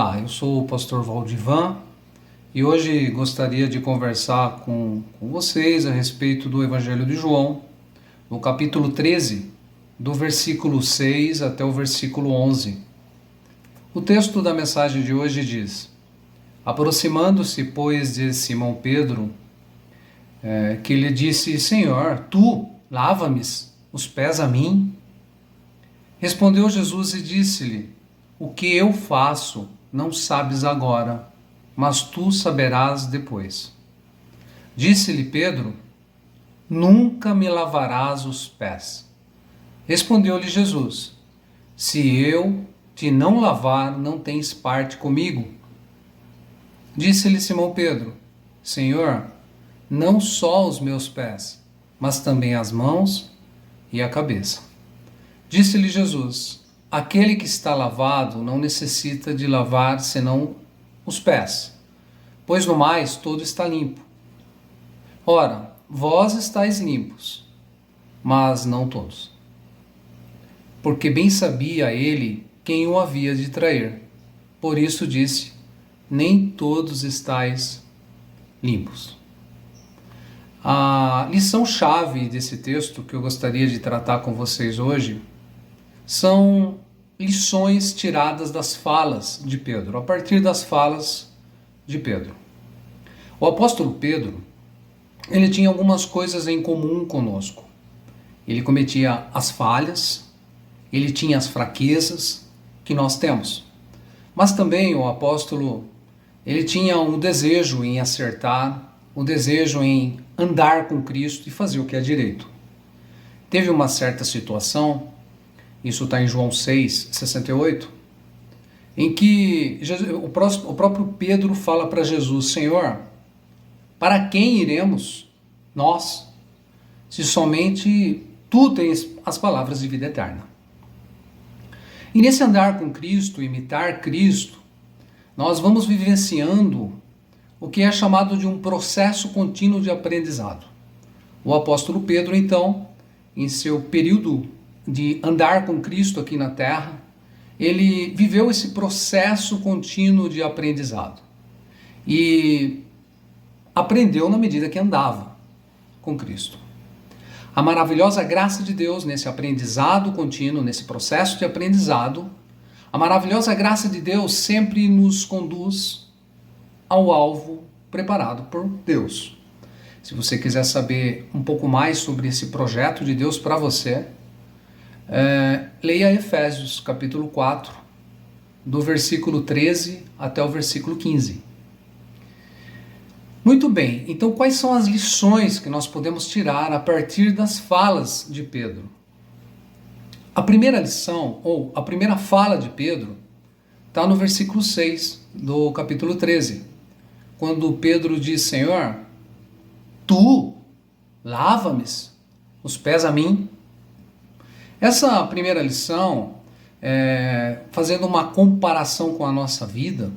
Olá, eu sou o pastor Valdivan e hoje gostaria de conversar com vocês a respeito do Evangelho de João, no capítulo 13, do versículo 6 até o versículo 11. O texto da mensagem de hoje diz: aproximando-se, pois, de Simão Pedro, que lhe disse: Senhor, tu lava-me os pés a mim? Respondeu Jesus e disse-lhe: o que eu faço não sabes agora, mas tu saberás depois. Disse-lhe Pedro: nunca me lavarás os pés. Respondeu-lhe Jesus: se eu te não lavar, não tens parte comigo. Disse-lhe Simão Pedro: Senhor, não só os meus pés, mas também as mãos e a cabeça. Disse-lhe Jesus: aquele que está lavado não necessita de lavar senão os pés, pois no mais todo está limpo. Ora, vós estáis limpos, mas não todos. Porque bem sabia ele quem o havia de trair. Por isso disse: nem todos estáis limpos. A lição-chave desse texto que eu gostaria de tratar com vocês hoje são lições tiradas das falas de Pedro, a partir das falas de Pedro. O apóstolo Pedro, ele tinha algumas coisas em comum conosco. Ele cometia as falhas, ele tinha as fraquezas que nós temos. Mas também o apóstolo, ele tinha um desejo em acertar, um desejo em andar com Cristo e fazer o que é direito. Teve uma certa situação, isso está em João 6, 68, em que o próprio Pedro fala para Jesus: Senhor, para quem iremos nós, se somente tu tens as palavras de vida eterna? E nesse andar com Cristo, imitar Cristo, nós vamos vivenciando o que é chamado de um processo contínuo de aprendizado. O apóstolo Pedro, então, em seu período de andar com Cristo aqui na terra, ele viveu esse processo contínuo de aprendizado e aprendeu na medida que andava com Cristo. A maravilhosa graça de Deus nesse aprendizado contínuo, nesse processo de aprendizado, a maravilhosa graça de Deus sempre nos conduz ao alvo preparado por Deus. Se você quiser saber um pouco mais sobre esse projeto de Deus para você, leia Efésios capítulo 4, do versículo 13 até o versículo 15. Muito bem, então quais são as lições que nós podemos tirar a partir das falas de Pedro? A primeira lição, ou a primeira fala de Pedro, está no versículo 6 do capítulo 13, quando Pedro diz: Senhor, tu lava-me os pés a mim? Essa primeira lição, fazendo uma comparação com a nossa vida,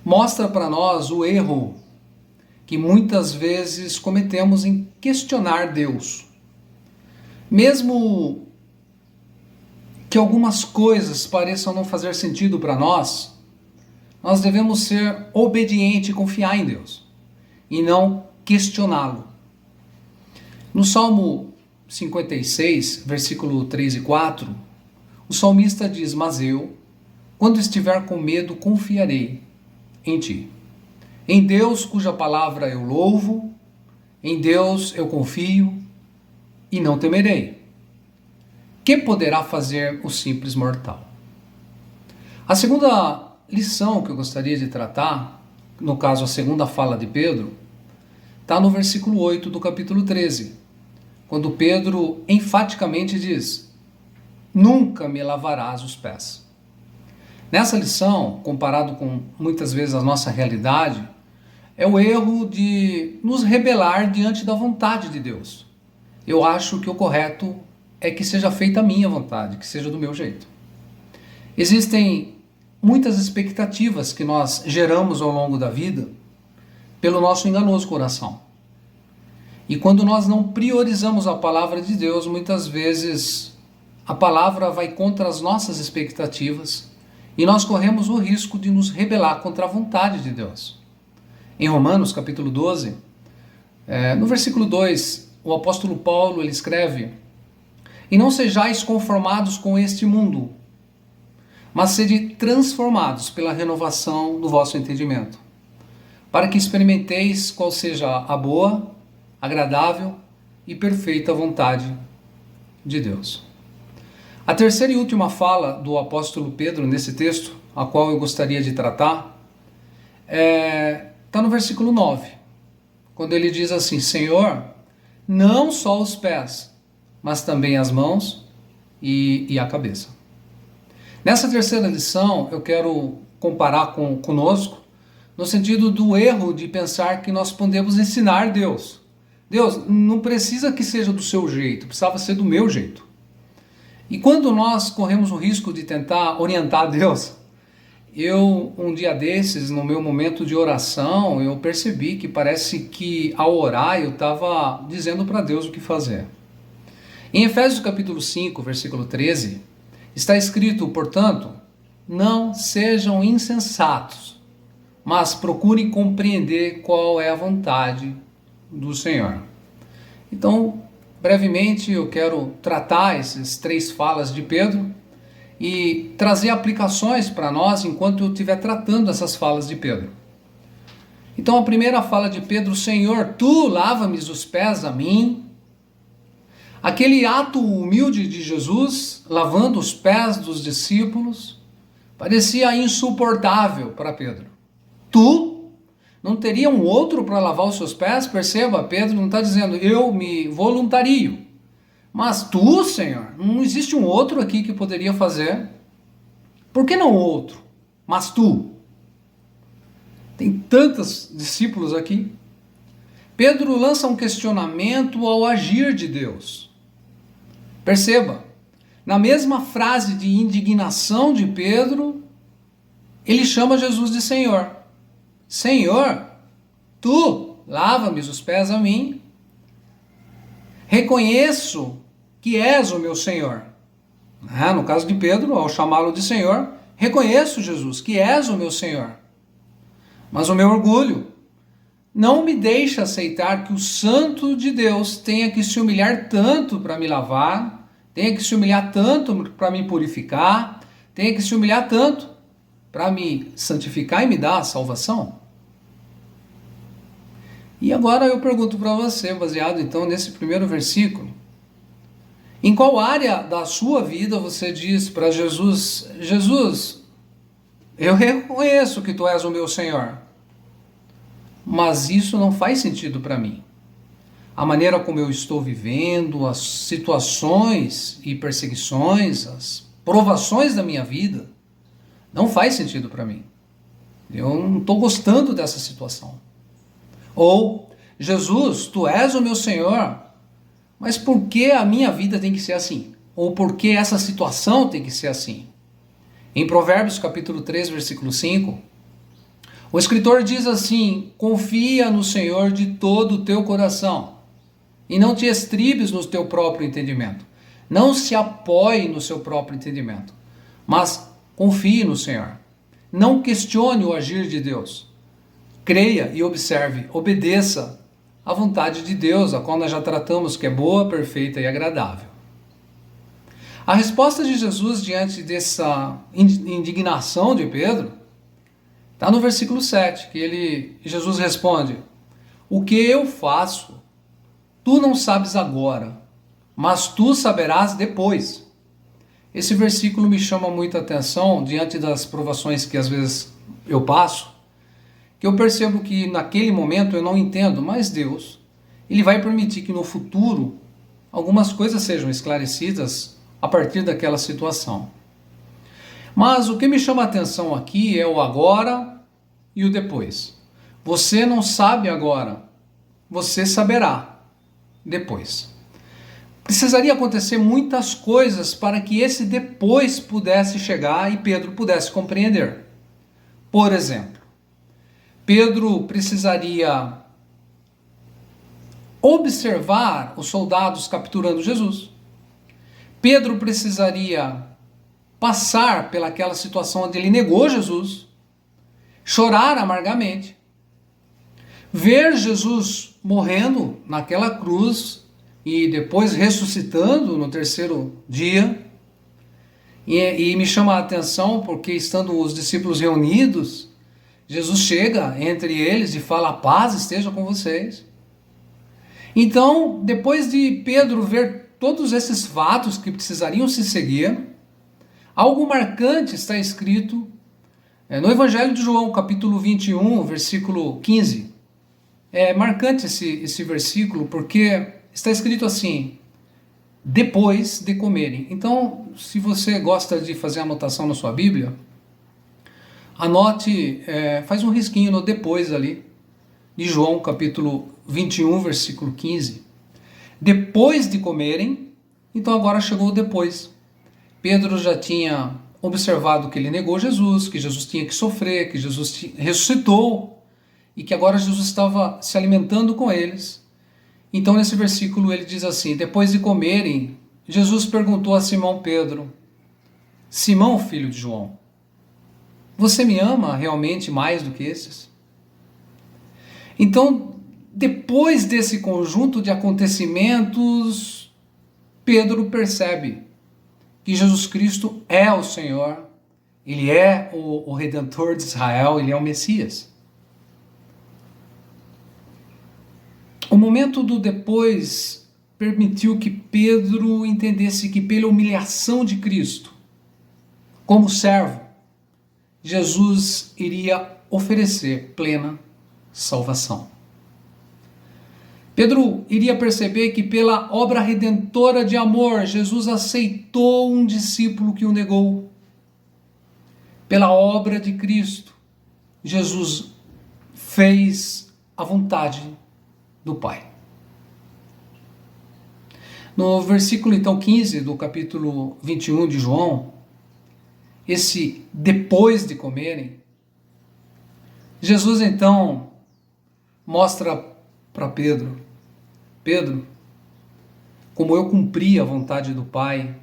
mostra para nós o erro que muitas vezes cometemos em questionar Deus. Mesmo que algumas coisas pareçam não fazer sentido para nós, nós devemos ser obedientes e confiar em Deus, e não questioná-lo. No Salmo 56, versículo 3 e 4, o salmista diz: mas eu, quando estiver com medo, confiarei em ti. Em Deus, cuja palavra eu louvo, em Deus eu confio e não temerei. Que poderá fazer o simples mortal? A segunda lição que eu gostaria de tratar, no caso a segunda fala de Pedro, está no versículo 8 do capítulo 13, quando Pedro enfaticamente diz: nunca me lavarás os pés. Nessa lição, comparado com muitas vezes a nossa realidade, é o erro de nos rebelar diante da vontade de Deus. Eu acho que o correto é que seja feita a minha vontade, que seja do meu jeito. Existem muitas expectativas que nós geramos ao longo da vida pelo nosso enganoso coração. E quando nós não priorizamos a palavra de Deus, muitas vezes a palavra vai contra as nossas expectativas E nós corremos o risco de nos rebelar contra a vontade de Deus. Em Romanos, capítulo 12, no versículo 2, o apóstolo Paulo ele escreve: E não sejais conformados com este mundo, mas sede transformados pela renovação do vosso entendimento, para que experimenteis qual seja a boa, agradável e perfeita vontade de Deus. A terceira e última fala do apóstolo Pedro nesse texto, a qual eu gostaria de tratar, está no versículo 9, quando ele diz assim: Senhor, não só os pés, mas também as mãos e a cabeça. Nessa terceira lição, eu quero comparar conosco, no sentido do erro de pensar que nós podemos ensinar Deus. Deus, não precisa que seja do seu jeito, precisava ser do meu jeito. E quando nós corremos o risco de tentar orientar Deus, um dia desses, no meu momento de oração, eu percebi que parece que ao orar eu estava dizendo para Deus o que fazer. Em Efésios capítulo 5, versículo 13, está escrito, portanto, não sejam insensatos, mas procurem compreender qual é a vontade do Senhor. Então, brevemente eu quero tratar essas 3 falas de Pedro e trazer aplicações para nós enquanto eu estiver tratando essas falas de Pedro. Então a primeira fala de Pedro: Senhor, tu lava-me os pés a mim. Aquele ato humilde de Jesus, lavando os pés dos discípulos, parecia insuportável para Pedro. Tu não teria um outro para lavar os seus pés? Perceba, Pedro não está dizendo eu me voluntario. Mas tu, Senhor, não existe um outro aqui que poderia fazer. Por que não outro? Mas tu. Tem tantos discípulos aqui. Pedro lança um questionamento ao agir de Deus. Perceba, na mesma frase de indignação de Pedro, ele chama Jesus de Senhor. Senhor, tu lava-me os pés a mim. Reconheço que és o meu Senhor. No caso de Pedro, ao chamá-lo de Senhor, reconheço, Jesus, que és o meu Senhor. Mas o meu orgulho não me deixa aceitar que o Santo de Deus tenha que se humilhar tanto para me lavar, tenha que se humilhar tanto para me purificar, tenha que se humilhar tanto para me santificar e me dar a salvação. E agora eu pergunto para você, baseado então nesse primeiro versículo, em qual área da sua vida você diz para Jesus: Jesus, eu reconheço que tu és o meu Senhor, mas isso não faz sentido para mim. A maneira como eu estou vivendo, as situações e perseguições, as provações da minha vida, não faz sentido para mim. Eu não estou gostando dessa situação. Ou, Jesus, tu és o meu Senhor, mas por que a minha vida tem que ser assim? Ou por que essa situação tem que ser assim? Em Provérbios capítulo 3, versículo 5, o escritor diz assim: confia no Senhor de todo o teu coração e não te estribes no teu próprio entendimento. Não se apoie no seu próprio entendimento, mas confie no Senhor. Não questione o agir de Deus. Creia e observe, obedeça à vontade de Deus, a qual nós já tratamos que é boa, perfeita e agradável. A resposta de Jesus diante dessa indignação de Pedro está no versículo 7, que Jesus responde: o que eu faço, tu não sabes agora, mas tu saberás depois. Esse versículo me chama muita atenção diante das provações que às vezes eu passo, que eu percebo que naquele momento eu não entendo, mas Deus, Ele vai permitir que no futuro algumas coisas sejam esclarecidas a partir daquela situação. Mas o que me chama a atenção aqui é o agora e o depois. Você não sabe agora, você saberá depois. Precisaria acontecer muitas coisas para que esse depois pudesse chegar e Pedro pudesse compreender. Por exemplo, Pedro precisaria observar os soldados capturando Jesus. Pedro precisaria passar pelaquela situação onde ele negou Jesus, chorar amargamente, ver Jesus morrendo naquela cruz e depois ressuscitando no terceiro dia. E me chama a atenção porque, estando os discípulos reunidos, Jesus chega entre eles e fala: a paz esteja com vocês. Então, depois de Pedro ver todos esses fatos que precisariam se seguir, algo marcante está escrito no Evangelho de João, capítulo 21, versículo 15. É marcante esse versículo porque está escrito assim: depois de comerem. Então, se você gosta de fazer anotação na sua Bíblia, anote, faz um risquinho no depois ali, de João capítulo 21, versículo 15. Depois de comerem, então agora chegou o depois. Pedro já tinha observado que ele negou Jesus, que Jesus tinha que sofrer, que Jesus ressuscitou e que agora Jesus estava se alimentando com eles. Então nesse versículo ele diz assim: depois de comerem, Jesus perguntou a Simão Pedro: Simão, filho de João, você me ama realmente mais do que esses? Então, depois desse conjunto de acontecimentos, Pedro percebe que Jesus Cristo é o Senhor, ele é o Redentor de Israel, ele é o Messias. O momento do depois permitiu que Pedro entendesse que, pela humilhação de Cristo, como servo, Jesus iria oferecer plena salvação. Pedro iria perceber que, pela obra redentora de amor, Jesus aceitou um discípulo que o negou. Pela obra de Cristo, Jesus fez a vontade do Pai. No versículo então 15 do capítulo 21 de João, esse depois de comerem, Jesus então mostra para Pedro: Pedro, como eu cumpri a vontade do Pai,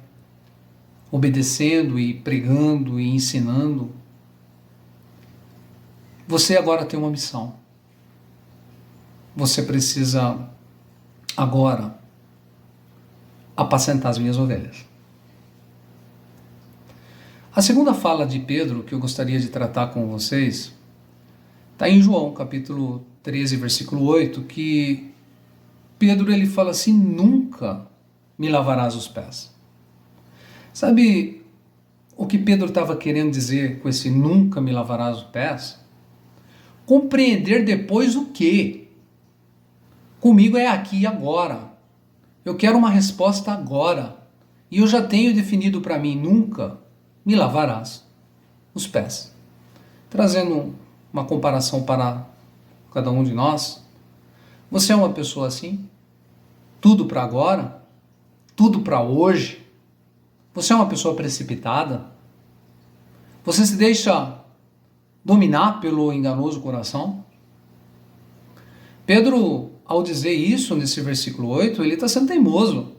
obedecendo e pregando e ensinando, você agora tem uma missão. Você precisa agora apacentar as minhas ovelhas. A segunda fala de Pedro que eu gostaria de tratar com vocês está em João, capítulo 13, versículo 8, que Pedro ele fala assim: nunca me lavarás os pés. Sabe o que Pedro estava querendo dizer com esse nunca me lavarás os pés? Compreender depois o quê? Comigo é aqui e agora. Eu quero uma resposta agora. E eu já tenho definido para mim: nunca me lavarás os pés. Trazendo uma comparação para cada um de nós. Você é uma pessoa assim? Tudo para agora? Tudo para hoje? Você é uma pessoa precipitada? Você se deixa dominar pelo enganoso coração? Pedro, ao dizer isso nesse versículo 8, ele está sendo teimoso.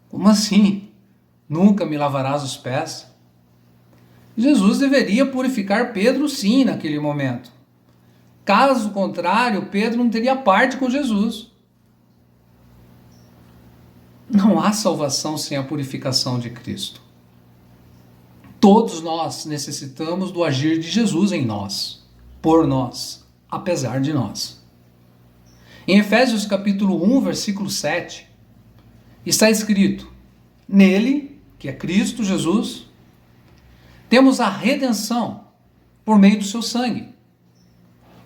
Como assim? Nunca me lavarás os pés? Jesus deveria purificar Pedro sim naquele momento. Caso contrário, Pedro não teria parte com Jesus. Não há salvação sem a purificação de Cristo. Todos nós necessitamos do agir de Jesus em nós, por nós, apesar de nós. Em Efésios capítulo 1, versículo 7, está escrito: nele, que é Cristo Jesus, temos a redenção por meio do seu sangue,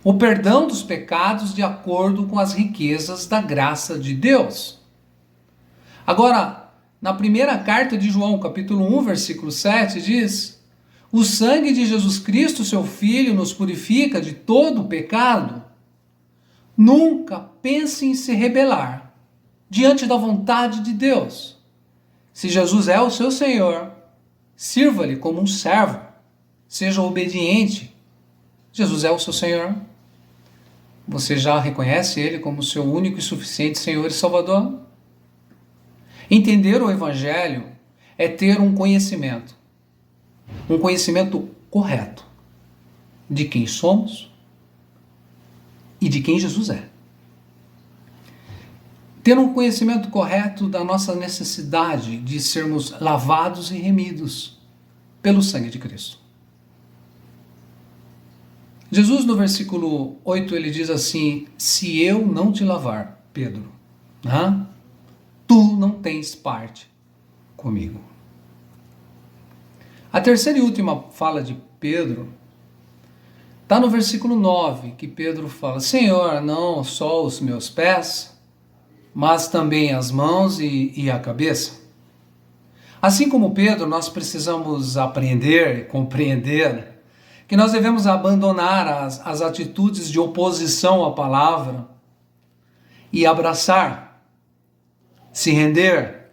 o perdão dos pecados de acordo com as riquezas da graça de Deus. Agora, na primeira carta de João, capítulo 1, versículo 7, diz: o sangue de Jesus Cristo, seu Filho, nos purifica de todo o pecado. Nunca pense em se rebelar diante da vontade de Deus. Se Jesus é o seu Senhor, sirva-lhe como um servo, seja obediente. Jesus é o seu Senhor. Você já reconhece Ele como seu único e suficiente Senhor e Salvador? Entender o Evangelho é ter um conhecimento um conhecimento correto de quem somos e de quem Jesus é. Ter um conhecimento correto da nossa necessidade de sermos lavados e remidos pelo sangue de Cristo. Jesus, no versículo 8, ele diz assim: se eu não te lavar, Pedro, tu não tens parte comigo. A terceira e última fala de Pedro está no versículo 9, que Pedro fala: Senhor, não só os meus pés, mas também as mãos e a cabeça. Assim como Pedro, nós precisamos aprender e compreender que nós devemos abandonar as atitudes de oposição à palavra e abraçar, se render,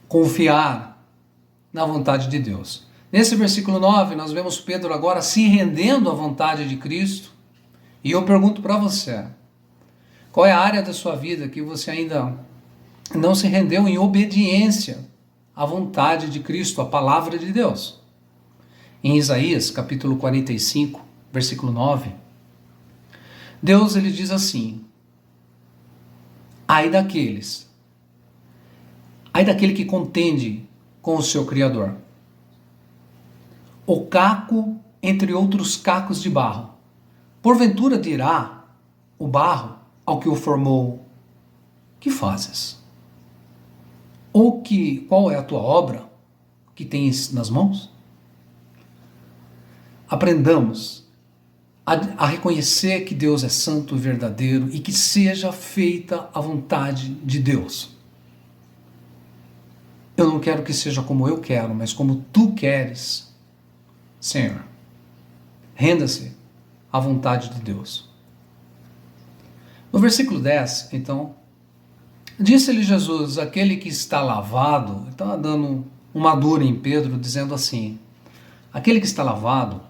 confiar na vontade de Deus. Nesse versículo 9, nós vemos Pedro agora se rendendo à vontade de Cristo. E eu pergunto para você, qual é a área da sua vida que você ainda não se rendeu em obediência à vontade de Cristo, à palavra de Deus? Em Isaías, capítulo 45, versículo 9, Deus ele diz assim: ai daquele que contende com o seu Criador, o caco entre outros cacos de barro. Porventura dirá o barro ao que o formou: que fazes? Ou qual é a tua obra que tens nas mãos? Aprendamos a reconhecer que Deus é santo e verdadeiro e que seja feita a vontade de Deus. Eu não quero que seja como eu quero, mas como tu queres, Senhor. Renda-se à vontade de Deus. No versículo 10, então, disse-lhe Jesus: aquele que está lavado, estava dando uma dura em Pedro, dizendo assim: aquele que está lavado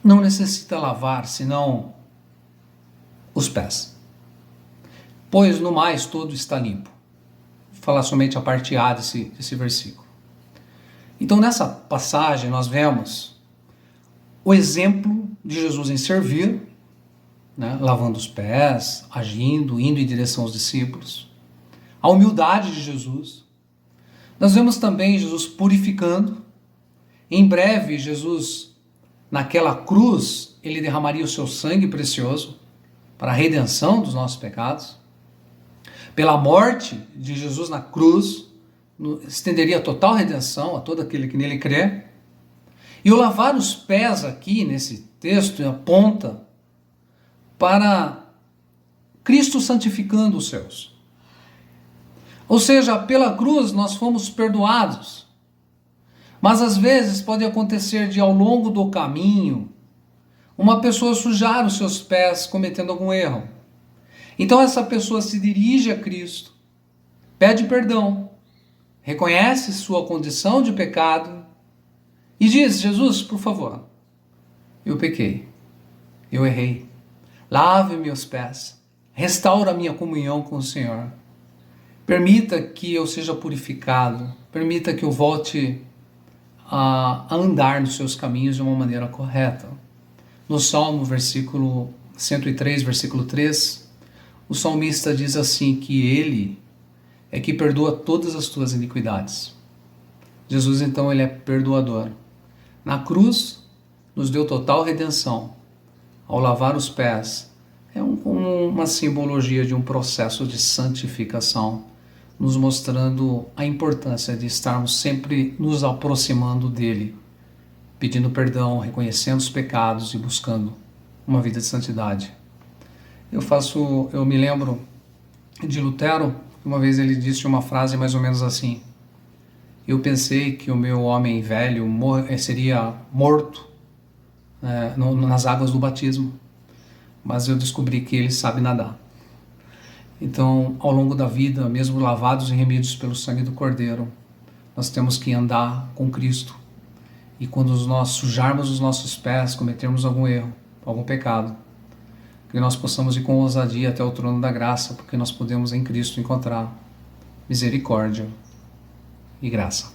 não necessita lavar senão os pés, pois no mais todo está limpo. Vou falar somente a parte A desse versículo. Então nessa passagem nós vemos o exemplo de Jesus em servir, lavando os pés, agindo, indo em direção aos discípulos, a humildade de Jesus. Nós vemos também Jesus purificando. Em breve Jesus, naquela cruz, ele derramaria o seu sangue precioso para a redenção dos nossos pecados. Pela morte de Jesus na cruz, estenderia a total redenção a todo aquele que nele crê. E o lavar os pés aqui, nesse texto, aponta para Cristo santificando os seus. Ou seja, pela cruz nós fomos perdoados. Mas às vezes pode acontecer de, ao longo do caminho, uma pessoa sujar os seus pés cometendo algum erro. Então essa pessoa se dirige a Cristo, pede perdão, reconhece sua condição de pecado e diz: Jesus, por favor, eu pequei, eu errei, lave meus pés, restaura a minha comunhão com o Senhor, permita que eu seja purificado, permita que eu volte a andar nos seus caminhos de uma maneira correta. No Salmo, versículo 103, versículo 3, o salmista diz assim, que ele é que perdoa todas as tuas iniquidades. Jesus, então, ele é perdoador. Na cruz, nos deu total redenção. Ao lavar os pés, é uma simbologia de um processo de santificação, nos mostrando a importância de estarmos sempre nos aproximando dele, pedindo perdão, reconhecendo os pecados e buscando uma vida de santidade. Eu me lembro de Lutero, uma vez ele disse uma frase mais ou menos assim: eu pensei que o meu homem velho seria morto nas águas do batismo, mas eu descobri que ele sabe nadar. Então, ao longo da vida, mesmo lavados e remidos pelo sangue do Cordeiro, nós temos que andar com Cristo. E quando nós sujarmos os nossos pés, cometermos algum erro, algum pecado, que nós possamos ir com ousadia até o trono da graça, porque nós podemos em Cristo encontrar misericórdia e graça.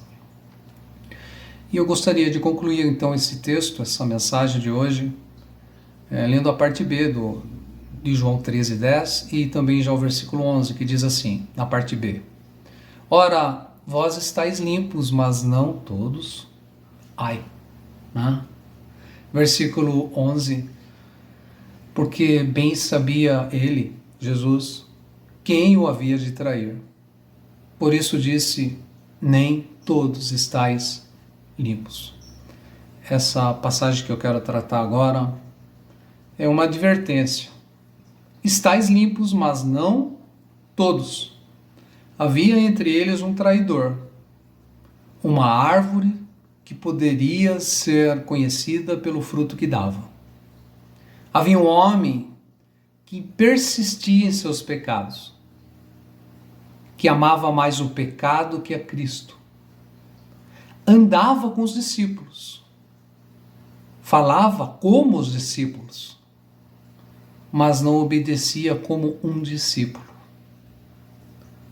E eu gostaria de concluir então esse texto, essa mensagem de hoje, lendo a parte B de João 13:10 e também já o versículo 11, que diz assim, na parte B: Ora, vós estáis limpos, mas não todos. Ai, né? Versículo 11: Porque bem sabia ele, Jesus, quem o havia de trair. Por isso disse, nem todos estáis limpos. Essa passagem que eu quero tratar agora é uma advertência. Estais limpos, mas não todos. Havia entre eles um traidor, uma árvore que poderia ser conhecida pelo fruto que dava. Havia um homem que persistia em seus pecados, que amava mais o pecado que a Cristo. Andava com os discípulos, falava como os discípulos, mas não obedecia como um discípulo.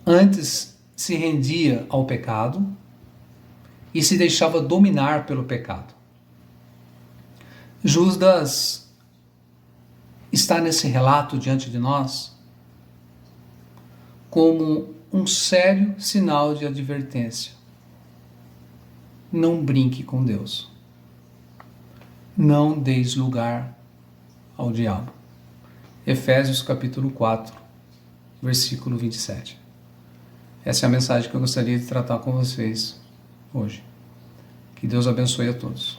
Antes se rendia ao pecado e se deixava dominar pelo pecado. Judas está nesse relato diante de nós como um sério sinal de advertência. Não brinque com Deus. Não deis lugar ao diabo. Efésios capítulo 4, versículo 27. Essa é a mensagem que eu gostaria de tratar com vocês hoje. Que Deus abençoe a todos.